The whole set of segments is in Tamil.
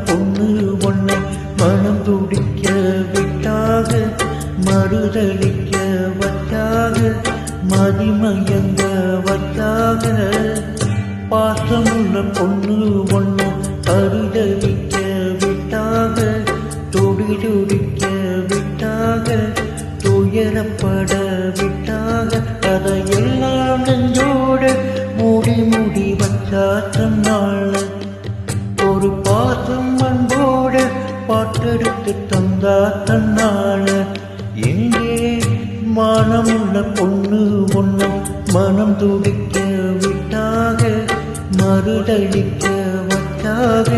பொண்ணு ஒன்னை மனம் துடிக்க விட்டாக மறுதளிக்க வச்சாக மதிமயங்க வச்சாக பாசமுள்ள பொண்ணு ஒன்று பரிதவிக்க விட்டாக துடி துடிக்க விட்டாக துயரப்பட விட்டாக அதையெல்லாம் நெஞ்சோடு மூடி மூடி வச்சா தன்னால ஒரு பாசம் அன்போடு பாட்டெடுத்து தந்தா தன்னால எங்கே மானமுள்ள பொண்ணு ஒன்று மனம் துடிக்க விட்டாக மறுதளிக்க வச்சாக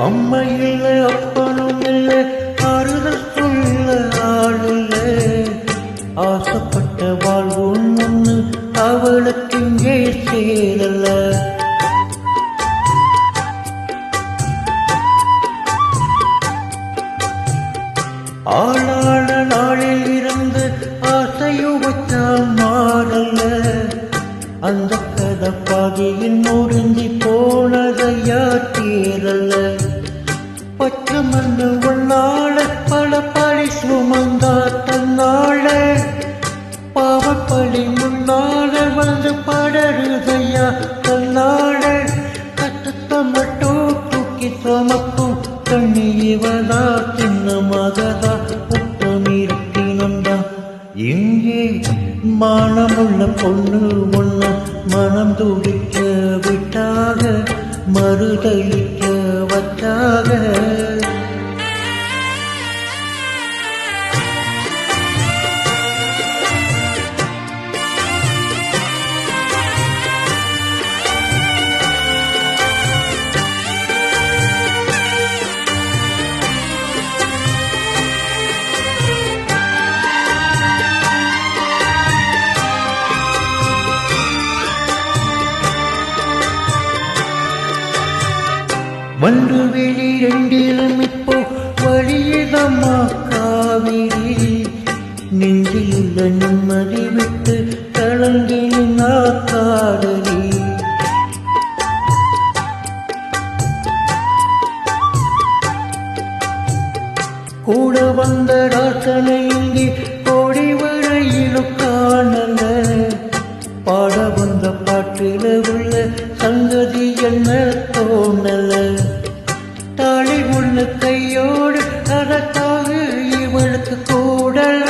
அம்மா இல்லை அப்பனும் இல்லை ஆறுதல் சொல்ல ஆள் இல்லை ஆசைப்பட்ட வாழ்வு ஒன்று அவளுக்கு இங்கே சேரல ஆளான நாளில் இருந்து ஆசையும் வச்சால் மாறல அந்த கதை பாதியில் நொறுங்கி போனதையா தேரல பச்சை மண்ணு ஒன்னால பல பழி சுமந்தா தன்னால பாவப்பழி முன்னால வந்து படருதையா தன்னால கட்டத்தை மட்டும் தூக்கி சுமக்கும் தண்ணி இவதா சின்ன மகதா புத்தம் இருக்கினந்தா இங்கே மானமுள்ள பொண்ணு ஒன்று மனம் துடிக்க விட்டாக மறுதளிக்க வச்சாக வண்டு வெளி ரெண்டிலும் இப்போ வழியதம்மா காவிரி நெஞ்சில் உள்ள நிம்மதி விட்டு கலங்கினா காதலி கூட வந்த ராசனை இங்கே கோடி வரையிலும் காணல பாட வந்த பாட்டில உள்ள சங்கதி என்ன தோணல தாளி உள்ள கையோடு அதற்காக இவளுக்கு கூடல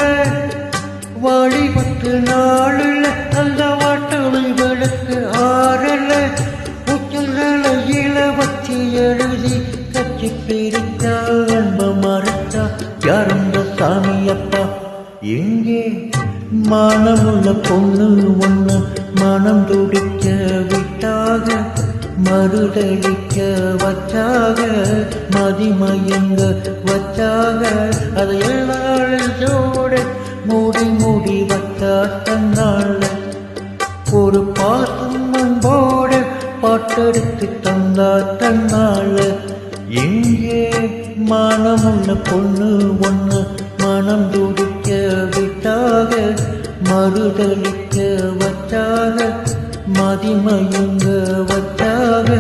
வாலிபத்து நாளுல அந்த வாட்டம் இவளுக்கு ஆறல உச்சநிலையில வச்சு எழுதி கட்சி பிரித்தா அன்ப மறுத்தா யாருந்த சாமியப்பா எங்கே மானமுள்ள பொண்ணு ஒன்று மனம் துடிக்க விட்டாக மறுதளிக்க வச்சாக மதிமயங்க வச்சாக அதை எல்லாரோடு மூடி மூடி வச்சா தன்னால ஒரு பாசம் அன்போடு பாட்டெடுத்து தந்தா தன்னால எங்கே மானமுள்ள பொண்ணு ஒன்று மனம் துடிக்க விட்டாக மறுதளிக்க வச்சாக மதிமயங்க வச்சாக